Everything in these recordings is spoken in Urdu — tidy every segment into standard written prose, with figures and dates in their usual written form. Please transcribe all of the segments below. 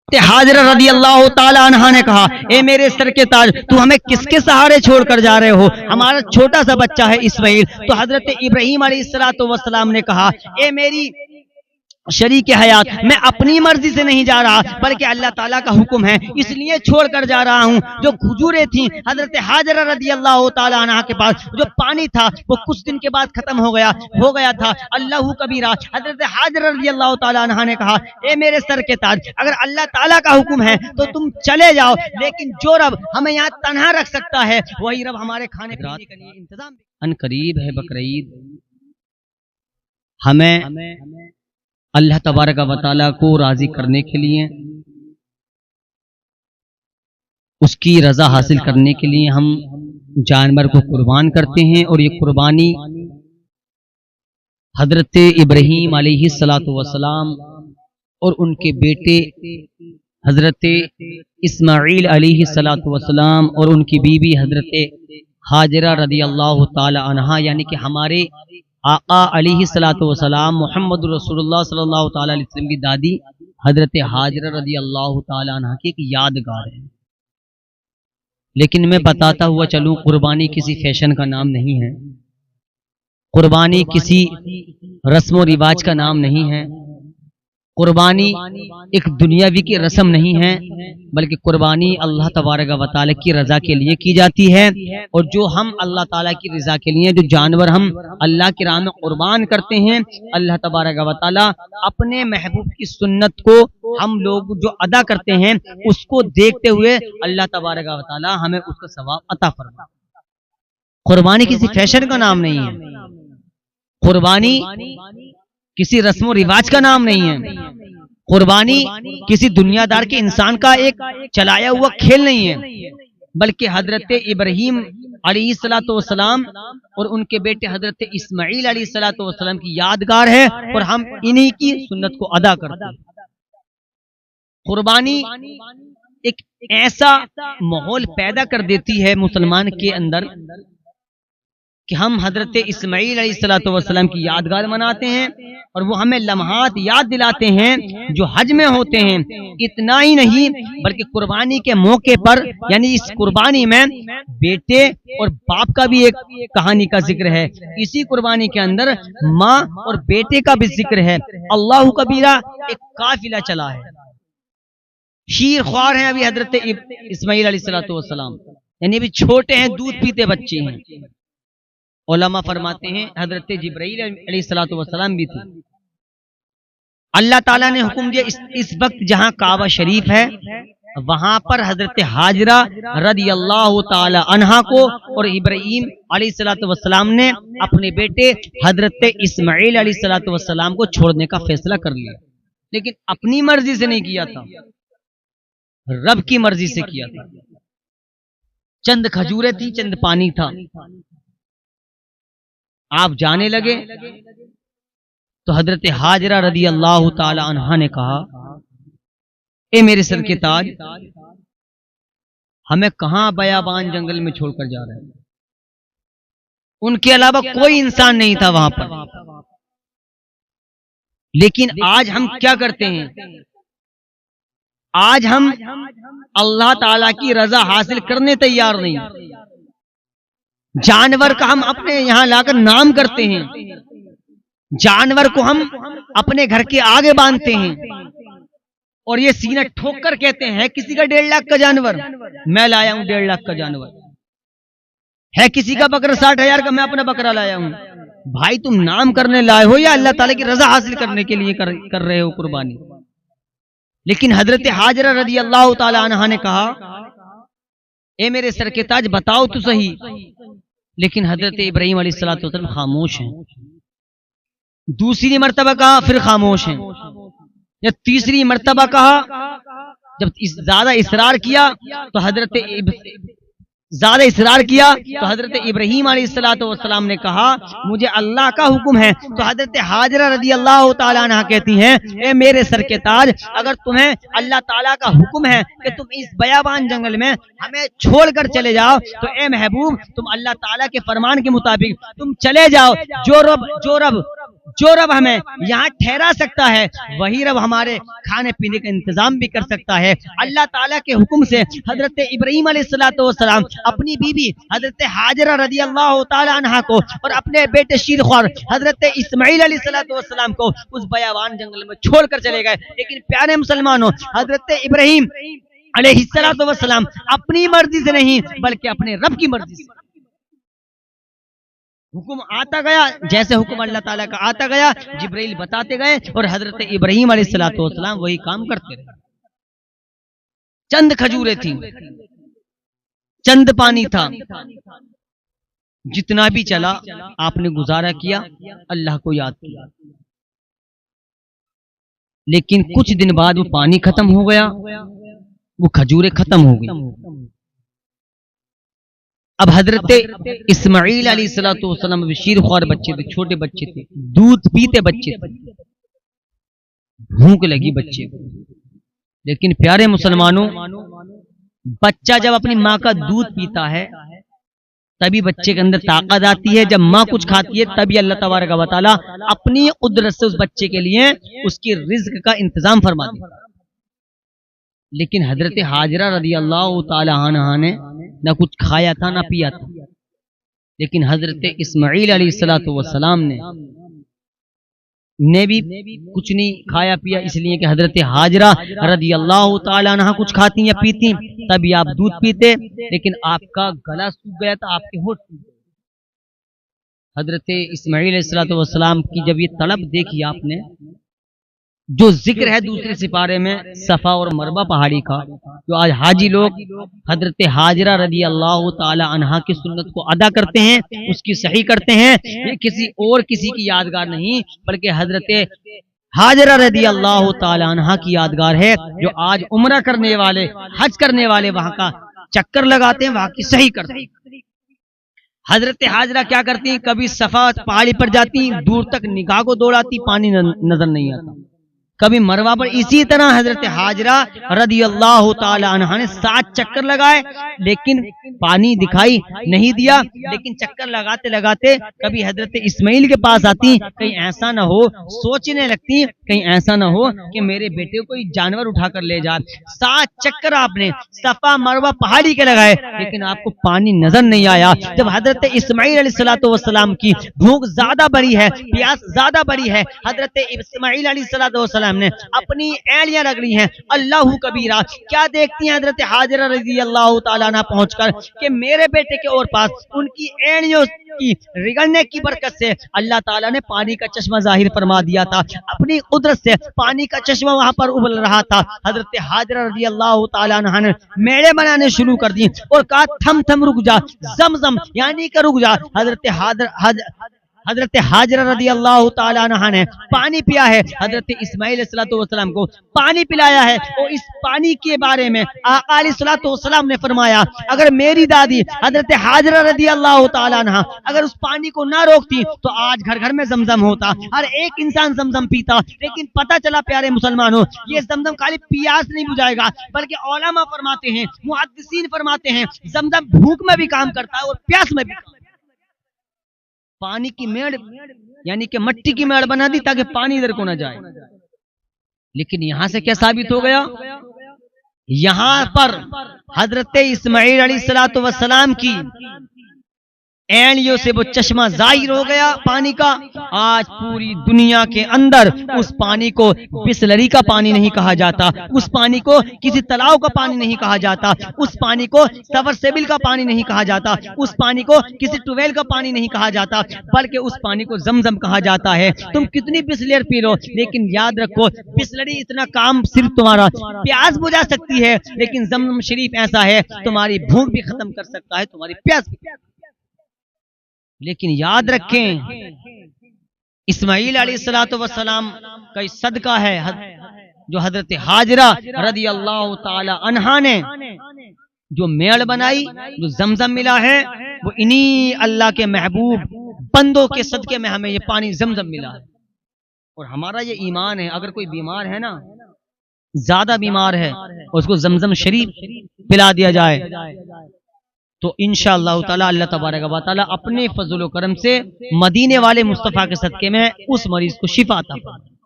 حاجرہ رضی اللہ تعالی عنہا نے کہا اے میرے سر کے تاج تو ہمیں کس کے سہارے چھوڑ کر جا رہے ہو؟ ہمارا چھوٹا سا بچہ ہے اسماعیل۔ تو حضرت ابراہیم علیہ السلام نے کہا اے میری شریک حیات، میں اپنی مرضی سے نہیں جا رہا بلکہ اللہ تعالیٰ کا حکم ہے، اس لیے چھوڑ کر جا رہا ہوں۔ جو کھجوریں تھیں حضرت حاجرہ رضی اللہ تعالیٰ عنہ کے پاس، جو پانی تھا وہ کچھ دن کے بعد ختم ہو گیا تھا۔ اللہ کبیرہ، حضرت حاجرہ رضی اللہ تعالیٰ عنہ نے کہا اے میرے سر کے تاج، اگر اللہ تعالیٰ کا حکم ہے تو تم چلے جاؤ، لیکن جو رب ہمیں یہاں تنہا رکھ سکتا ہے وہی رب ہمارے کھانے پینے کے لیے انتظام۔ ان قریب ہے بقرعید، ہمیں اللہ تبارک و تعالیٰ کو راضی کرنے کے لیے، اس کی رضا حاصل کرنے کے لیے ہم جانور کو قربان کرتے ہیں، اور یہ قربانی حضرت ابراہیم علیہ السلام اور ان کے بیٹے حضرت اسماعیل علیہ السلام اور ان کی بیوی حضرت حاجرہ رضی اللہ تعالی عنہا، یعنی کہ ہمارے آقا علیہ السلام محمد رسول اللہ صلی اللہ تعالی علیہ وسلم کی دادی حضرت حاجرہ رضی اللہ تعالی عنہا کی ایک یادگار ہے۔ لیکن میں بتاتا ہوا چلوں، قربانی کسی فیشن کا نام نہیں ہے، قربانی کسی رسم و رواج کا نام نہیں ہے، قربانی ایک دنیاوی کی رسم نہیں ہے، بلکہ قربانی اللہ تبارک و تعالیٰ کی رضا کے لیے کی جاتی ہے۔ اور جو ہم اللہ تعالیٰ کی رضا کے لیے جو جانور ہم اللہ کی راہ میں قربان کرتے ہیں، اللہ تبارک و تعالیٰ اپنے محبوب کی سنت کو ہم لوگ جو ادا کرتے ہیں اس کو دیکھتے ہوئے اللہ تبارک و تعالیٰ ہمیں اس کا ثواب عطا فرمائے۔ قربانی کسی فیشن کا نام نہیں ہے، قربانی کسی رسم و رواج کا نام نہیں ہے، قربانی کسی دنیا دار کے انسان کا ایک چلایا ہوا کھیل نہیں ہے، بلکہ حضرت ابراہیم علیہ السلام اور ان کے بیٹے حضرت اسماعیل علیہ السلام کی یادگار ہے، اور ہم انہی کی سنت کو ادا کرتے ہیں۔ قربانی ایک ایسا ماحول پیدا کر دیتی ہے مسلمان کے اندر کہ ہم حضرت اسماعیل علیہ السلام کی یادگار مناتے ہیں، اور وہ ہمیں لمحات یاد دلاتے ہیں جو حج میں ہوتے ہیں۔ اتنا ہی نہیں بلکہ قربانی کے موقع پر، یعنی اس قربانی میں بیٹے اور باپ کا بھی ایک کہانی کا ذکر ہے، اسی قربانی کے اندر ماں اور بیٹے کا بھی ذکر ہے۔ اللہ کبیرہ ایک قافلہ چلا ہے، شیر خوار ہیں ابھی حضرت اسماعیل علیہ السلام، یعنی ابھی چھوٹے ہیں، دودھ پیتے بچے ہیں۔ علماء فرماتے ہیں حضرت جبرائیل علیہ السلام بھی تھے۔ اللہ تعالیٰ نے حکم دیا اس وقت جہاں کعبہ شریف ہے وہاں پر حضرت حاجرہ رضی اللہ تعالی عنہا کو اور ابراہیم علیہ السلام نے اپنے بیٹے حضرت اسماعیل علیہ السلام کو چھوڑنے کا فیصلہ کر لیا، لیکن اپنی مرضی سے نہیں کیا تھا، رب کی مرضی سے کیا تھا۔ چند کھجوریں تھی، چند پانی تھا، آپ جانے لگے تو حضرت حاجرہ رضی اللہ تعالی عنہا نے کہا اے میرے سر کے تاج، ہمیں کہاں بیابان جنگل میں چھوڑ کر جا رہے ہیں؟ ان کے علاوہ کوئی انسان نہیں تھا وہاں پر، لیکن آج ہم کیا کرتے ہیں؟ آج ہم اللہ تعالی کی رضا حاصل کرنے تیار نہیں، جانور کا ہم اپنے یہاں لا کر نام کرتے ہیں، جانور کو ہم اپنے گھر کے آگے باندھتے ہیں، اور یہ سینہ ٹھوک کر کہتے ہیں کسی کا 1.5 لاکھ کا جانور میں لایا ہوں، 1.5 لاکھ کا جانور ہے، کسی کا بکرا 60,000 کا میں اپنا بکرا لایا ہوں۔ بھائی تم نام کرنے لائے ہو یا اللہ تعالیٰ کی رضا حاصل کرنے کے لیے کر رہے ہو قربانی؟ لیکن حضرت حاجرہ رضی اللہ تعالی عنہا نے کہا اے میرے سر کے تاج بتاؤ تو صحیح، لیکن حضرت ابراہیم علیہ السلام خاموش ہیں، دوسری مرتبہ کہا پھر خاموش ہیں، یا تیسری مرتبہ کہا، جب زیادہ اصرار کیا تو حضرت ابراہیم علیہ السلام نے کہا مجھے اللہ کا حکم ہے۔ تو حضرت حاجرہ رضی اللہ تعالیٰ عنہ کہتی ہیں اے میرے سر کے تاج، اگر تمہیں اللہ تعالیٰ کا حکم ہے کہ تم اس بیابان جنگل میں ہمیں چھوڑ کر چلے جاؤ تو اے محبوب تم اللہ تعالیٰ کے فرمان کے مطابق تم چلے جاؤ، جو رب جو رب ہمیں یہاں ٹھہرا سکتا ہے وہی رب ہمارے کھانے پینے کا انتظام بھی کر سکتا ہے۔ اللہ تعالیٰ کے حکم سے حضرت ابراہیم علیہ السلام اپنی بیوی حضرت حاجرہ رضی اللہ تعالی عنہا کو اور اپنے بیٹے شیرخوار حضرت اسماعیل علیہ السلام کو اس بیابان جنگل میں چھوڑ کر چلے گئے۔ لیکن پیارے مسلمانوں، حضرت ابراہیم علیہ السلام اپنی مرضی سے نہیں بلکہ اپنے رب کی مرضی سے، حکم آتا گیا، جیسے حکم اللہ تعالیٰ کا آتا گیا جبرائیل بتاتے گئے اور حضرت ابراہیم علیہ السلام وہی کام کرتے رہے۔ چند کھجوریں تھیں، چند پانی تھا، جتنا بھی چلا آپ نے گزارا کیا، اللہ کو یاد کیا۔ لیکن کچھ دن بعد وہ پانی ختم ہو گیا، وہ کھجوریں ختم ہو گئی۔ اب حضرت اسماعیل علیہ السلام شیرخوار بچے تھے، چھوٹے بچے تھے، دودھ پیتے بچے تھے، بھوک لگی بچے کو۔ لیکن پیارے مسلمانوں، بچہ جب اپنی ماں کا دودھ پیتا ہے تبھی بچے کے اندر طاقت آتی ہے، جب ماں کچھ کھاتی ہے تبھی اللہ تبارک و تعالیٰ اپنی قدرت سے اس بچے کے لیے اس کی رزق کا انتظام فرماتی ہے۔ لیکن حضرت حاجرہ رضی اللہ تعالی عنہ نے نہ کچھ کھایا تھا نہ پیا تھا، لیکن حضرت اسماعیل علیہ السلام نے بھی کچھ نہیں کھایا پیا، اس لیے کہ حضرت حاجرہ رضی اللہ تعالی عنہ کچھ کھاتی یا پیتی تبھی آپ دودھ پیتے، لیکن آپ کا گلا سوکھ گیا تھا، آپ کے ہونٹ سوکھ گئے۔ حضرت اسماعیل علیہ السلام کی جب یہ طلب دیکھی آپ نے، جو ذکر ہے دوسرے سپارے میں صفا اور مروہ پہاڑی کا، جو آج حاجی لوگ حضرت حاجرہ رضی اللہ تعالی عنہا کی سنت کو ادا کرتے ہیں، اس کی صحیح کرتے ہیں، یہ کسی کی یادگار نہیں بلکہ حضرت حاجرہ رضی اللہ تعالی عنہا کی یادگار ہے، جو آج عمرہ کرنے والے، حج کرنے والے وہاں کا چکر لگاتے ہیں، وہاں کی صحیح کرتے ہیں۔ حضرت حاجرہ کیا کرتی ہیں، کبھی صفا پہاڑی پر جاتی، دور تک نگاہ کو دوڑاتی، پانی نظر نہیں آتا، کبھی مروہ پر اسی طرح حضرت حاجرہ رضی اللہ تعالی عنہ نے 7 چکر لگائے لیکن پانی دکھائی نہیں دیا، لیکن چکر لگاتے لگاتے کبھی حضرت اسماعیل کے پاس آتی، کہیں ایسا نہ ہو، سوچنے لگتی کہیں ایسا نہ ہو کہ میرے بیٹے کو کوئی جانور اٹھا کر لے جائے۔ 7 چکر آپ نے صفا مروہ پہاڑی کے لگائے لیکن آپ کو پانی نظر نہیں آیا۔ جب حضرت اسماعیل علیہ السلام کی بھوک زیادہ بڑی ہے، پیاس زیادہ بڑی ہے، حضرت اسماعیل علیہ السلام نے اپنی اینڑیاں رگڑ لی ہیں، اللہ کبیرہ، کیا دیکھتی ہیں حضرت حاجرہ رضی اللہ تعالیٰ عنہ پہنچ کر کہ میرے بیٹے کے اور پاس ان کی اینڑیوں کی رگڑنے کی برکت سے اللہ تعالیٰ نے پانی کا چشمہ ظاہر فرما دیا تھا، اپنی قدرت سے پانی کا چشمہ وہاں پر ابل رہا تھا۔ حضرت حاجرہ رضی اللہ تعالیٰ عنہ نے میڑے بنانے شروع کر دی اور کہا تھم رک جا، زمزم یعنی کہ رک جا۔ حضرت حاجرہ رضی اللہ تعالی عنہ نے پانی پیا ہے، حضرت اسماعیل علیہ السلام کو پانی پلایا ہے، اور اس پانی کے بارے میں آقا علیہ السلام نے فرمایا اگر میری دادی حضرت حاجرہ رضی اللہ تعالی عنہ اگر اس پانی کو نہ روکتی تو آج گھر گھر میں زمزم ہوتا، ہر ایک انسان زمزم پیتا۔ لیکن پتہ چلا پیارے مسلمانوں، یہ زمزم خالی پیاس نہیں بجھائے گا بلکہ علماء فرماتے ہیں، محدثین فرماتے ہیں، زمزم بھوک میں بھی کام کرتا ہے اور پیاس میں بھی کام کرتا ہے۔ پانی کی میڑ یعنی کہ مٹی کی میڑ بنا دی تاکہ پانی ادھر کو نہ جائے، لیکن یہاں سے کیا ثابت ہو گیا، یہاں پر حضرت اسماعیل علیہ السلام کی اینڑیوں سے وہ چشمہ ظاہر ہو گیا پانی کا۔ آج پوری دنیا کے اندر اس پانی کو بسلری کا پانی نہیں کہا جاتا، اس پانی کو کسی تلاؤ کا پانی نہیں کہا جاتا، اس پانی کو سبمرسیبل کا پانی نہیں کہا جاتا، اس پانی کو کسی ٹویل کا پانی نہیں کہا جاتا، بلکہ اس پانی کو زمزم کہا جاتا ہے۔ تم کتنی بسلر پی لو لیکن یاد رکھو بسلری اتنا کام صرف تمہارا پیاس بجھا سکتی ہے، لیکن زمزم شریف ایسا ہے تمہاری بھوک بھی ختم کر سکتا ہے، تمہاری پیاس بھی۔ لیکن یاد رکھیں اسماعیل علیہ السلام کا صدقہ ہے جو حضرت حاجرہ رضی اللہ تعالی عنہا نے جو میڑ بنائی، جو زمزم ملا ہے، وہ انہی اللہ کے محبوب بندوں کے صدقے میں ہمیں یہ پانی زمزم ملا ہے۔ اور ہمارا یہ ایمان ہے، اگر کوئی بیمار ہے نا، زیادہ بیمار ہے، اس کو زمزم شریف پلا دیا جائے، تو انشاءاللہ تعالی اللہ تبارک و تعالی اپنے فضل و کرم سے مدینے والے مصطفیٰ کے صدقے میں اس مریض کو شفا عطا فرمائے۔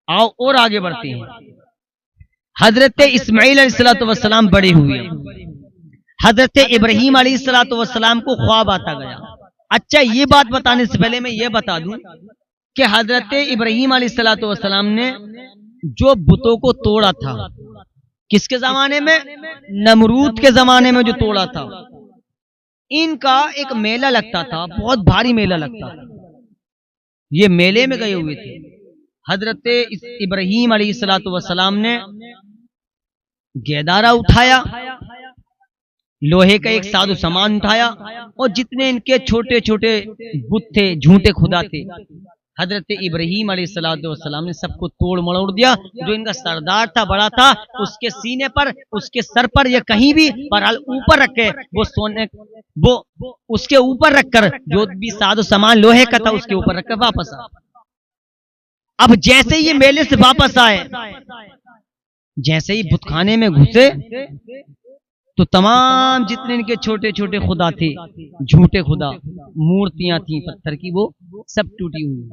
آؤ اور آگے بڑھتے ہیں۔ حضرت اسماعیل علیہ السلام بڑے ہوئے، حضرت ابراہیم علیہ السلام کو خواب آتا گیا۔ اچھا، یہ بات بتانے سے پہلے میں یہ بتا دوں کہ حضرت ابراہیم علیہ السلام نے جو بتوں کو توڑا تھا، کس کے زمانے میں؟ نمرود کے زمانے میں جو توڑا تھا، ان کا ایک میلہ لگتا تھا، بہت بھاری میلہ لگتا تھا۔ یہ میلے میں گئے ہوئے تھے۔ حضرت ابراہیم علیہ السلام نے گیدارا اٹھایا، لوہے کا ایک سادہ سامان اٹھایا، اور جتنے ان کے چھوٹے چھوٹے بت تھے، جھوٹے خدا تھے، حضرت ابراہیم علیہ السلام نے سب کو توڑ مروڑ دیا۔ جو ان کا سردار تھا، بڑا تھا، اس کے سینے پر، اس کے سر پر یا کہیں بھی بہرحال اوپر رکھ کے وہ اس کے اوپر رکھ کر جو بھی ساز و سامان لوہے کا تھا اس کے اوپر رکھ کر واپس آ۔ اب جیسے یہ میلے سے واپس آئے، جیسے ہی بت خانے میں گھسے تو تمام جتنے ان کے چھوٹے چھوٹے خدا تھے، جھوٹے خدا، مورتیاں تھیں پتھر کی، وہ سب ٹوٹی ہوئی۔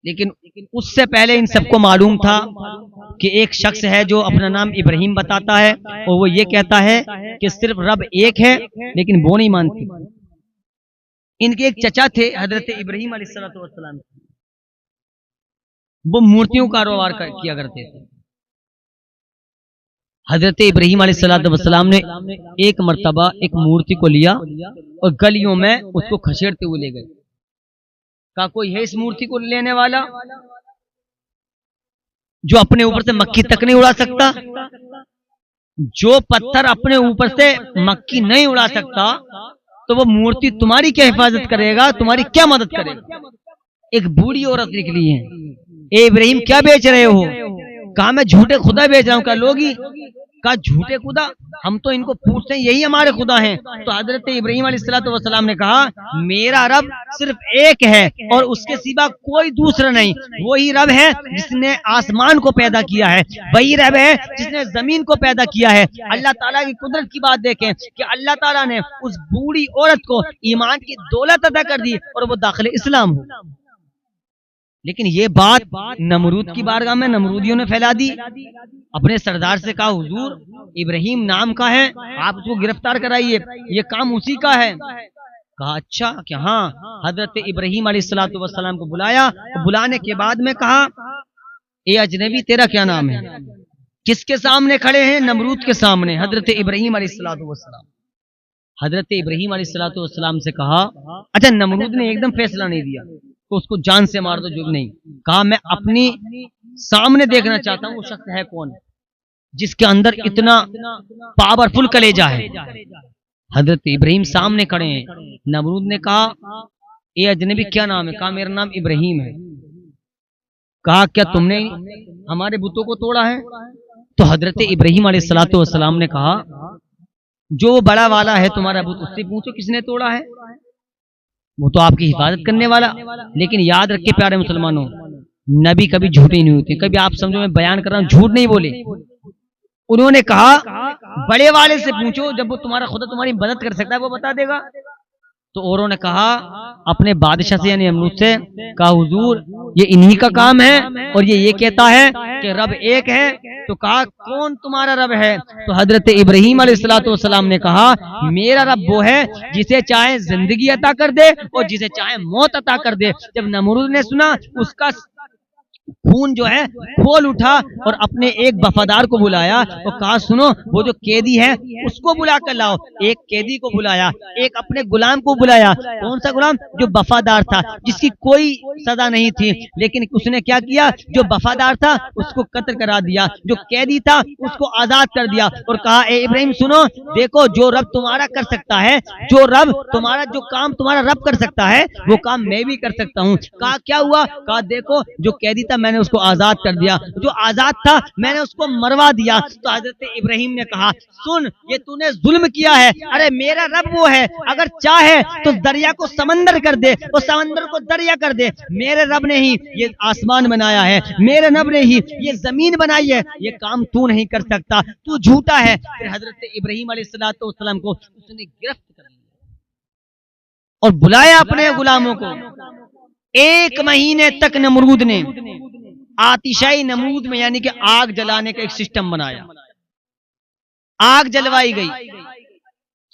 لیکن اس سے پہلے ان سب کو معلوم تھا کہ ایک شخص ہے جو اپنا نام ابراہیم بتاتا ہے، اور وہ یہ کہتا ہے کہ صرف رب ایک ہے، لیکن وہ نہیں مانتی۔ ان کے ایک چچا تھے حضرت ابراہیم علیہ السلام، وہ مورتیوں کا کاروبار کیا کرتے تھے۔ حضرت ابراہیم علیہ السلام نے ایک مرتبہ ایک مورتی کو لیا اور گلیوں میں اس کو کھسیڑتے ہوئے لے گئے۔ کہا کوئی ہے اس مورتی کو لینے والا جو اپنے اوپر سے مکھی تک نہیں اڑا سکتا؟ جو پتھر اپنے اوپر سے مکھی نہیں اڑا سکتا تو وہ مورتی تمہاری کیا حفاظت کرے گا، تمہاری کیا مدد کرے گا؟ ایک بوڑھی عورت نکلی ہے، اے ابراہیم کیا بیچ رہے ہو؟ کہا میں جھوٹے خدا بیچ رہا ہوں۔ کہا لوگی؟ کہا جھوٹے خدا، ہم تو ان کو پوچھتے ہیں، یہی ہمارے خدا ہیں۔ تو حضرت ابراہیم علیہ السلام نے کہا میرا رب صرف ایک ہے اور اس کے سوا کوئی دوسرا نہیں۔ وہی رب ہے جس نے آسمان کو پیدا کیا ہے، وہی رب ہے جس نے زمین کو پیدا کیا ہے۔ اللہ تعالیٰ کی قدرت کی بات دیکھیں کہ اللہ تعالیٰ نے اس بوڑھی عورت کو ایمان کی دولت عطا کر دی اور وہ داخل اسلام ہو۔ لیکن یہ بات نمرود کی بارگاہ میں نمرودیوں نے پھیلا دی۔ اپنے سردار سے کہا حضور ابراہیم نام کا ہے، آپ اس کو گرفتار کرائیے، یہ کام اسی کا ہے۔ کہا اچھا کہ ہاں۔ حضرت ابراہیم علیہ السلام کو بلایا، بلانے کے بعد میں کہا اے اجنبی تیرا کیا نام ہے؟ کس کے سامنے کھڑے ہیں؟ نمرود کے سامنے، حضرت ابراہیم علیہ السلام۔ حضرت ابراہیم علیہ السلام سے کہا اچھا، نمرود نے ایک دم فیصلہ نہیں دیا تو اس کو جان سے مار دو، جو نہیں۔ کہا میں اپنی سامنے دیکھنا چاہتا ہوں وہ شخص ہے کون جس کے اندر اتنا پاورفل کلیجہ ہے۔ حضرت ابراہیم سامنے کھڑے ہیں۔ نمرود نے کہا اے اجنبی کیا نام ہے؟ کہا میرا نام ابراہیم ہے۔ کہا کیا تم نے ہمارے بتوں کو توڑا ہے؟ تو حضرت ابراہیم علیہ السلام نے کہا جو بڑا والا ہے تمہارا بت، اس سے پوچھو کس نے توڑا ہے، وہ تو آپ کی حفاظت کرنے والا۔ لیکن یاد رکھے پیارے مسلمانوں، نبی کبھی جھوٹے نہیں ہوتے۔ کبھی آپ سمجھو میں بیان کر رہا ہوں، جھوٹ نہیں بولے۔ انہوں نے کہا بڑے والے سے پوچھو، جب وہ تمہارا خدا تمہاری مدد کر سکتا ہے وہ بتا دے گا۔ تو اوروں نے کہا اپنے بادشاہ سے یعنی نمرود سے، کہا حضور یہ انہی کا کام ہے اور یہ کہتا ہے کہ رب ایک ہے۔ تو کہا کون تمہارا رب ہے؟ تو حضرت ابراہیم علیہ السلام نے کہا میرا رب وہ ہے جسے چاہے زندگی عطا کر دے اور جسے چاہے موت عطا کر دے۔ جب نمرود نے سنا اس کا خون جو ہے کھول اٹھا اور اپنے ایک وفادار کو بلایا اور کہا سنو وہ جو قیدی ہے اس کو بلا کر لاؤ۔ ایک قیدی کو بلایا، ایک اپنے غلام کو بلایا۔ کون سا غلام؟ جو وفادار تھا، جس کی کوئی سزا نہیں تھی، لیکن اس نے کیا کیا؟ جو وفادار تھا اس کو قتل کرا دیا، جو قیدی تھا اس کو آزاد کر دیا اور کہا اے ابراہیم سنو، دیکھو جو رب تمہارا کر سکتا ہے، جو رب تمہارا جو کام تمہارا رب کر سکتا ہے وہ کام میں بھی کر سکتا ہوں۔ کہا کیا ہوا؟ کہا دیکھو جو قیدی تھا میں نے اس کو آزاد کر دیا، جو آزاد تھا میں نے اس کو مروا دیا۔ تو حضرت ابراہیم نے کہا سن یہ تو نے ظلم کیا ہے، ارے میرا رب وہ ہے اگر چاہے تو دریا کو سمندر کر دے، وہ سمندر کو دریا کر دے، میرے رب نے ہی یہ آسمان بنایا ہے، میرے رب نے ہی یہ زمین بنائی ہے، یہ کام تو نہیں کر سکتا، تو جھوٹا ہے۔ پھر حضرت ابراہیم علیہ السلام کو اس نے گرفت کر لیا اور بلایا اپنے غلاموں کو۔ 1 مہینے تک نمرود نے آتشائی نمرود میں یعنی کہ آگ جلانے کا ایک سسٹم بنایا، آگ جلوائی گئی۔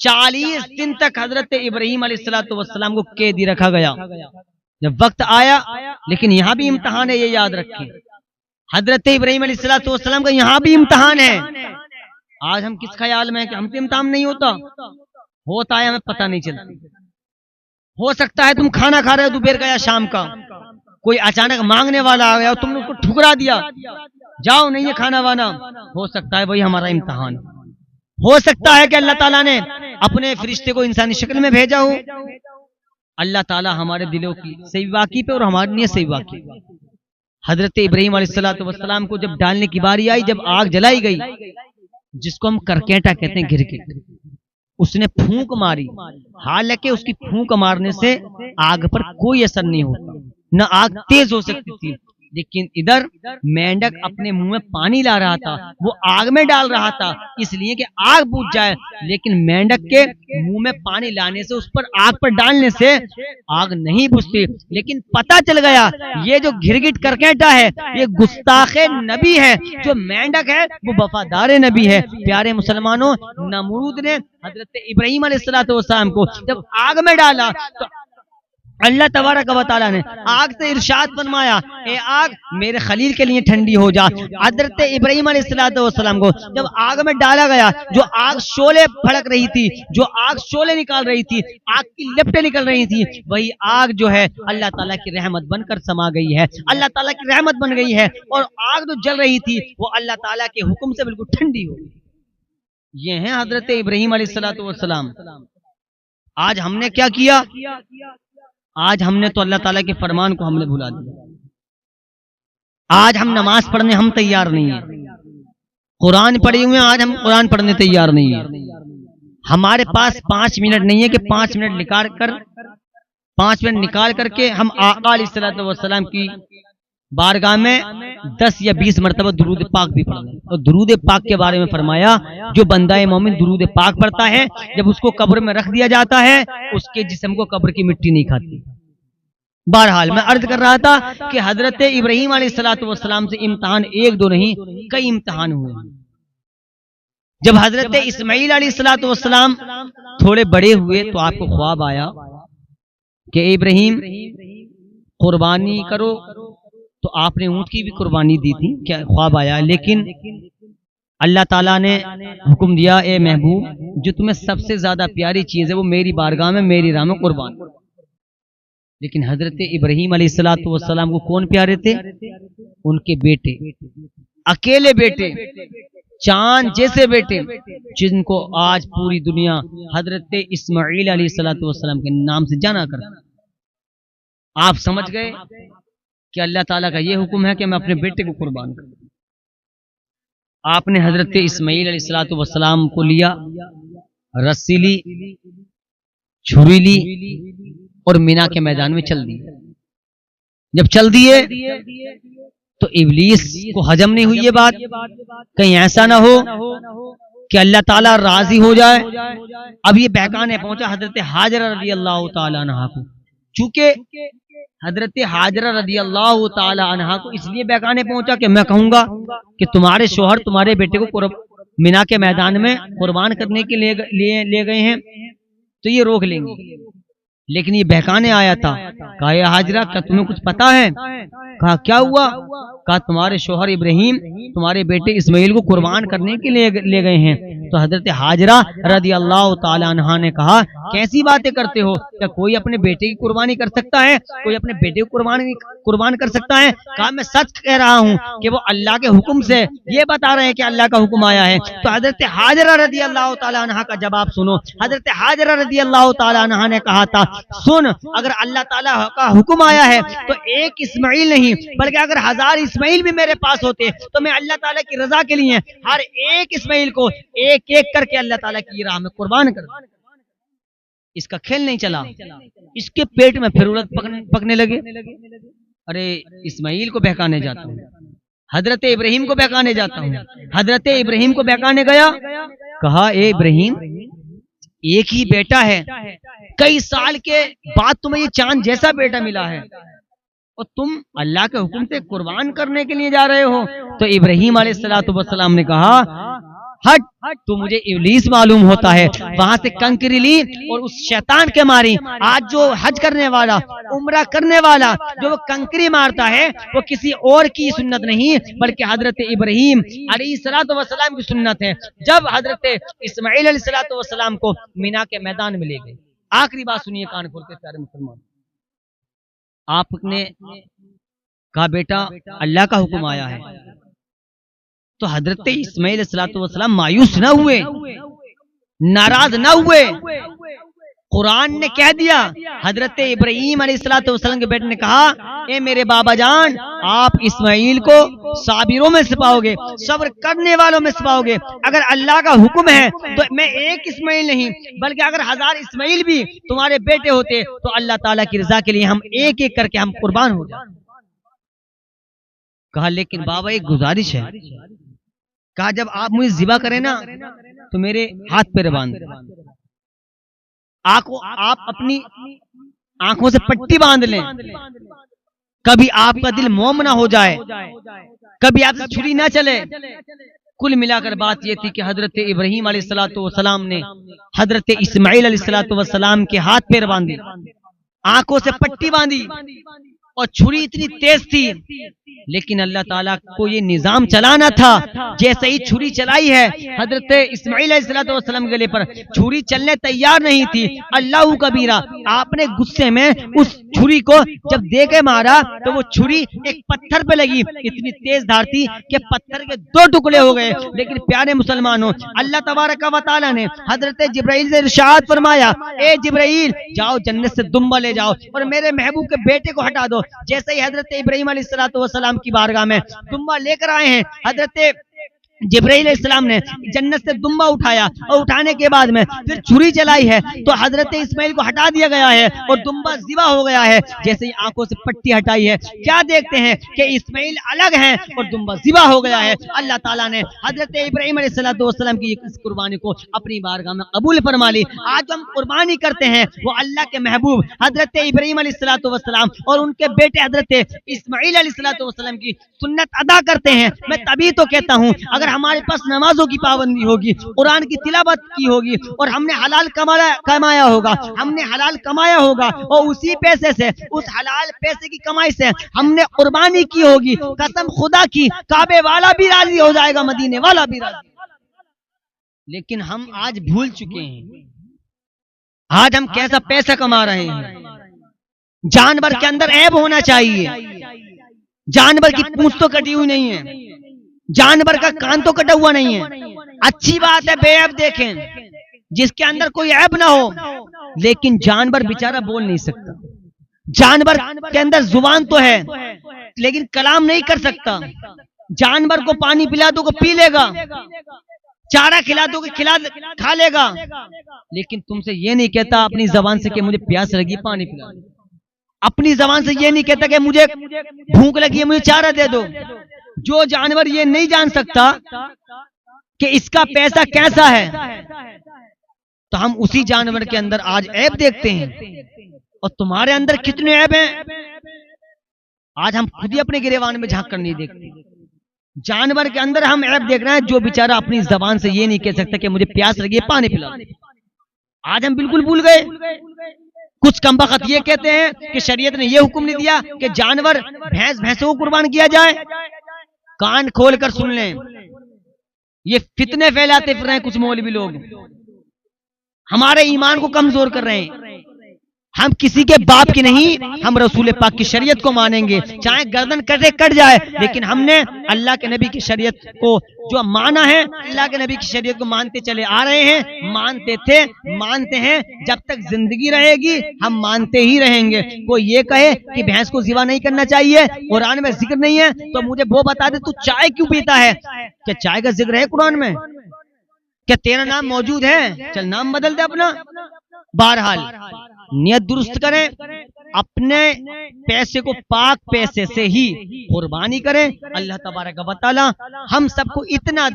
40 دن تک حضرت ابراہیم علیہ السلام کو قیدی رکھا گیا۔ جب وقت آیا، لیکن یہاں بھی امتحان ہے، یہ یاد رکھیں، حضرت ابراہیم علیہ السلام کا یہاں بھی امتحان ہے۔ آج ہم کس خیال میں ہیں کہ ہم سے امتحان نہیں ہوتا ہے، ہمیں پتہ نہیں چلتا۔ ہو سکتا ہے تم کھانا کھا رہے ہو دوپہر کا یا شام کا، کوئی اچانک مانگنے والا آ گیا اور تم نے اس کو ٹھکرا دیا، جاؤ نہیں ہے کھانا وانا، ہو سکتا ہے وہی ہمارا امتحان۔ ہو سکتا ہے کہ اللہ تعالیٰ نے اپنے فرشتے کو انسانی شکل میں بھیجا ہو۔ اللہ تعالیٰ ہمارے دلوں کی صحیح واقعی پہ اور ہمارے لیے صحیح واقعی۔ حضرت ابراہیم علیہ السلام کو جب ڈالنے کی باری آئی، جب آگ جلائی گئی جس کو ہم کرکیٹا کہتے ہیں، گرگٹ، اس نے پھونک ماری، حالانکہ اس کی پھونک مارنے سے آگ پر کوئی اثر نہیں ہوتا، نہ آگ تیز ہو سکتی تھی، لیکن ادھر مینڈک اپنے منہ میں پانی لا رہا تھا، وہ آگ میں ڈال رہا تھا اس لیے کہ آگ بجھ جائے، لیکن مینڈک کے منہ میں پانی لانے سے، اس پر آگ پر ڈالنے سے آگ نہیں بجھتی۔ لیکن پتہ چل گیا یہ جو گرگٹ کرکیٹا ہے یہ گستاخ نبی ہے، جو مینڈک ہے وہ وفادار نبی ہے۔ پیارے مسلمانوں، نمرود نے حضرت ابراہیم علیہ السلام کو جب آگ میں ڈالا تو اللہ تبارک و تعالیٰ نے آگ سے ارشاد فرمایا اے آگ میرے خلیل کے لیے ٹھنڈی ہو جا۔ حضرت ابراہیم علیہ السلام کو جب آگ میں ڈالا گیا، جو آگ شعلے پھڑک رہی تھی، جو آگ شعلے نکال رہی تھی، آگ کی لپٹیں نکل رہی تھی، وہی آگ جو ہے اللہ تعالیٰ کی رحمت بن کر سما گئی ہے، اللہ تعالیٰ کی رحمت بن گئی ہے، اور آگ جو جل رہی تھی وہ اللہ تعالیٰ کے حکم سے بالکل ٹھنڈی ہو گئی۔ یہ ہیں حضرت ابراہیم علیہ السلام۔ آج ہم نے کیا کیا؟ آج ہم نے تو اللہ تعالیٰ کے فرمان کو ہم نے بھلا دیا۔ آج ہم نماز پڑھنے ہم تیار نہیں ہیں، قرآن پڑھے ہوئے ہیں، آج ہم قرآن پڑھنے تیار نہیں ہیں۔ ہمارے پاس 5 منٹ نہیں ہے کہ 5 منٹ نکال کر کے ہم آقا علیہ السلام کی بارگاہ میں 10 یا 20 مرتبہ درود پاک بھی پڑھ لیں۔ اور درود پاک کے بارے میں فرمایا جو بندہ مومن درود پاک پڑھتا ہے جب اس کو قبر میں رکھ دیا جاتا ہے اس کے جسم کو قبر کی مٹی نہیں کھاتی۔ بہرحال میں عرض کر رہا تھا کہ حضرت ابراہیم علیہ السلام سے امتحان 1 2 نہیں، کئی امتحان ہوئے۔ جب حضرت اسماعیل علیہ السلام تھوڑے بڑے ہوئے تو آپ کو خواب آیا کہ ابراہیم قربانی کرو، تو آپ نے اونٹ کی بھی قربانی دی تھی، کیا خواب آیا، لیکن اللہ تعالیٰ نے حکم دیا اے محبوب جو تمہیں سب سے زیادہ پیاری چیز ہے وہ میری بارگاہ میں میری راہ میں قربان۔ لیکن حضرت ابراہیم علیہ السلام کو کون پیارے تھے؟ ان کے بیٹے، اکیلے بیٹے، چاند جیسے بیٹے، جن کو آج پوری دنیا حضرت اسماعیل علیہ السلام کے نام سے جانا کرتا۔ آپ سمجھ گئے کہ اللہ تعالیٰ کا یہ حکم ہے کہ میں اپنے بیٹے کو قربان کروں۔ آپ نے حضرت اسماعیل علیہ السلام کو لیا، رسی لی، چھری لی اور مینا کے میدان میں چل دیے۔ جب چل دیے تو ابلیس کو ہجم نہیں ہوئی یہ بات، کہیں ایسا نہ ہو کہ اللہ تعالیٰ راضی ہو جائے۔ اب یہ بہکانے پہنچا حضرت حاجرہ رضی اللہ تعالیٰ عنہا کو، چونکہ حضرت حاجرہ رضی اللہ تعالی عنہا کو اس لیے بہکانے پہنچا کہ میں کہوں گا کہ تمہارے شوہر تمہارے بیٹے کو مینا کے میدان میں قربان کرنے کے لیے لے گئے ہیں تو یہ روک لیں گے، لیکن یہ بہکانے آیا تھا۔ کہا یا حاجرہ کیا تمہیں کچھ پتا ہے؟ کہا کیا ہوا؟ کہا تمہارے شوہر ابراہیم تمہارے بیٹے اسماعیل کو قربان کرنے کے لیے لے گئے ہیں۔ تو حضرت حاجرہ رضی اللہ تعالی عنہا نے کہا کیسی باتیں کرتے ہو، کیا کوئی اپنے بیٹے کی قربانی کر سکتا ہے؟ کوئی اپنے بیٹے کو قربان کر سکتا ہے؟ کہا میں سچ کہہ رہا ہوں کہ وہ اللہ کے حکم سے یہ بتا رہے ہیں کہ اللہ کا حکم آیا ہے۔ تو حضرت حاجرہ رضی اللہ تعالی عنہا کا جواب سنو۔ حضرت حاجرہ رضی اللہ تعالی عنہا نے کہا تھا سن، اگر اللہ تعالیٰ کا حکم آیا ہے تو ایک اسماعیل نہیں بلکہ اگر 1000 اسماعیل بھی میرے پاس ہوتے تو میں اللہ تعالیٰ کی رضا کے لیے ہر ایک اسماعیل کو ایک ایک کر کے اللہ تعالیٰ کی راہ میں قربان کر دوں۔ اس کا کھیل نہیں چلا، اس کے پیٹ میں پھر اولاد پکنے لگے۔ ارے اسماعیل کو بہکانے جاتا ہوں، حضرت ابراہیم کو بہکانے جاتا ہوں۔ حضرت ابراہیم کو بہکانے گیا، کہا اے ابراہیم ایک ہی بیٹا ہے، کئی سال کے بعد تمہیں یہ چاند جیسا بیٹا ملا ہے اور تم اللہ کے حکم سے قربان کرنے کے لیے جا رہے ہو۔ تو ابراہیم علیہ السلام نے کہا ہٹ، تو مجھے ابلیس معلوم ہوتا ہے۔ وہاں سے کنکری لی اور اس شیطان کے ماری۔ آج جو حج کرنے والا، عمرہ کرنے والا جو وہ کنکری مارتا ہے وہ کسی اور کی سنت نہیں بلکہ حضرت ابراہیم علیہ السلام کی سنت ہے۔ جب حضرت اسماعیل علیہ السلام کو مینا کے میدان میں لے گئے، آخری بات سنیے کان کھول کے پیارے مسلمان، آپ نے کہا بیٹا اللہ کا حکم آیا ہے، تو حضرت اسماعیل علیہ السلام مایوس نہ ہوئے، ناراض نہ ہوئے۔ قرآن نے کہہ دیا، حضرت ابراہیم علیہ السلام کے بیٹے نے کہا اے میرے بابا جان، آپ اسماعیل کو صابروں میں سپاؤ گے، صبر کرنے والوں میں سپاؤ گے۔ اگر اللہ کا حکم ہے تو میں ایک اسماعیل نہیں بلکہ اگر 1000 اسماعیل بھی تمہارے بیٹے ہوتے تو اللہ تعالیٰ کی رضا کے لیے ہم ایک ایک کر کے ہم قربان ہو جائیں۔ کہا لیکن بابا ایک گزارش ہے۔ کہا جب آپ مجھے ذبح کریں نا تو میرے ہاتھ پیر باندھ دیں، آپ اپنی آنکھوں سے پٹی باندھ لیں، کبھی آپ کا دل موم نہ ہو جائے، کبھی آپ سے چھری نہ چلے۔ کل ملا کر بات یہ تھی کہ حضرت ابراہیم علیہ السلام نے حضرت اسماعیل علیہ السلام کے ہاتھ پیر باندھے، آنکھوں سے پٹی باندھی، اور چھری اتنی تیز تھی لیکن اللہ تعالیٰ کو یہ نظام چلانا تھا۔ جیسے ہی چھری چلائی ہے حضرت اسماعیل علیہ السلام کے گلے پر، چھری چلنے تیار نہیں تھی۔ اللہ کبیرہ، آپ نے غصے میں اس چھری کو جب دے کے مارا تو وہ چھری ایک پتھر پہ لگی، اتنی تیز دھار تھی کہ پتھر کے 2 ٹکڑے ہو گئے۔ لیکن پیارے مسلمانوں، اللہ تبارک و تعالیٰ نے حضرت جبرائیل سے ارشاد فرمایا اے جبرائیل جاؤ جنت سے دمبا لے جاؤ اور میرے محبوب کے بیٹے کو ہٹا دو۔ جیسے ہی حضرت ابراہیم علیہ السلام کی بارگاہ میں دمبا لے کر آئے ہیں، حضرت جبرائیل علیہ السلام نے جنت سے دمبا اٹھایا اور اٹھانے کے بعد میں پھر چھری چلائی ہے تو حضرت اسماعیل کو ہٹا دیا گیا ہے اور دمبا ذبح ہو گیا ہے۔ جیسے ہی آنکھوں سے پٹی ہٹائی ہے کیا دیکھتے ہیں کہ اسماعیل الگ ہیں اور دمبا ذبح ہو گیا ہے۔ اللہ تعالیٰ نے حضرت ابراہیم علیہ السلام کی اس قربانی کو اپنی بارگاہ میں قبول فرما لی۔ آج ہم قربانی کرتے ہیں وہ اللہ کے محبوب حضرت ابراہیم علیہ السلام اور ان کے بیٹے حضرت اسماعیل علیہ السلام کی سنت ادا کرتے ہیں۔ میں تبھی تو کہتا ہوں اگر ہمارے پاس نمازوں کی پابندی ہوگی، قرآن کی تلاوت کی ہوگی اور ہم نے حلال کمایا ہوگا، اور اسی پیسے سے، اس حلال پیسے کی کمائی سے ہم نے قربانی کی ہوگی، قسم خدا کی کعبے والا بھی راضی ہو جائے گا، مدینے والا بھی راضی۔ لیکن ہم آج بھول چکے ہیں آج ہم کیسا پیسہ کما رہے ہیں۔ جانور کے اندر عیب ہونا چاہیے، جانور کی پونچھ تو کٹی ہوئی نہیں ہے، جانور کا کان تو کٹا ہوا نہیں ہے۔ اچھی بات ہے بے عیب دیکھیں، جس کے اندر کوئی عیب نہ ہو، لیکن جانور بیچارہ بول نہیں سکتا، جانور کے اندر زبان تو ہے لیکن کلام نہیں کر سکتا۔ جانور کو پانی پلا دو پی لے گا، چارہ کھلا دو کھا لے گا، لیکن تم سے یہ نہیں کہتا اپنی زبان سے کہ مجھے پیاس لگی پانی پلا دو، اپنی زبان سے یہ نہیں کہتا کہ مجھے بھوک لگی ہے مجھے چارہ دے دو۔ جو جانور یہ نہیں جان سکتا کہ اس کا پیسہ کیسا ہے، تو ہم اسی جانور کے اندر آج عیب دیکھتے ہیں۔ اور تمہارے اندر کتنے عیب ہیں آج ہم خود ہی اپنے گریوان میں جھانک کر نہیں دیکھتے۔ جانور کے اندر ہم عیب دیکھ رہے ہیں جو بیچارہ اپنی زبان سے یہ نہیں کہہ سکتا کہ مجھے پیاس لگی ہے پانی پلا دو۔ آج ہم بالکل بھول گئے۔ کچھ کم بخت یہ کہتے ہیں کہ شریعت نے یہ حکم نہیں دیا کہ جانور بھینسوں کو قربان کیا جائے۔ کان کھول کر سن لیں، یہ فتنے پھیلاتے پھر رہے ہیں کچھ مولوی لوگ، ہمارے ایمان کو کمزور کر رہے ہیں۔ ہم کسی کے باپ کی نہیں، ہم رسول پاک کی شریعت کو مانیں گے، چاہے گردن کٹے کٹ جائے، لیکن ہم نے اللہ کے نبی کی شریعت کو جو مانا ہے، اللہ کے نبی کی شریعت کو مانتے چلے آ رہے ہیں، مانتے تھے، مانتے ہیں، جب تک زندگی رہے گی ہم مانتے ہی رہیں گے۔ کوئی یہ کہے کہ بھینس کو ذبح نہیں کرنا چاہیے، قرآن میں ذکر نہیں ہے، تو مجھے وہ بتا دے تو چائے کیوں پیتا ہے؟ کیا چائے کا ذکر ہے قرآن میں؟ کیا تیرا نام موجود ہے؟ چل نام بدل دے اپنا۔ بہرحال نیت درست کریں، اپنے پیسے کو پاک پیسے سے ہی قربانی کریں۔ اللہ تبارک و تعالی ہم سب کو اتنا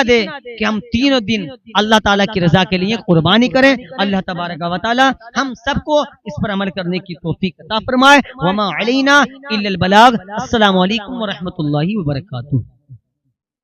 دے کہ ہم تینوں دن اللہ تعالیٰ کی رضا کے لیے قربانی کریں۔ اللہ تبارک و تعالی ہم سب کو اس پر عمل کرنے کی توفیق عطا فرمائے۔ وما علینا الا البلاغ۔ السلام علیکم ورحمۃ اللہ وبرکاتہ۔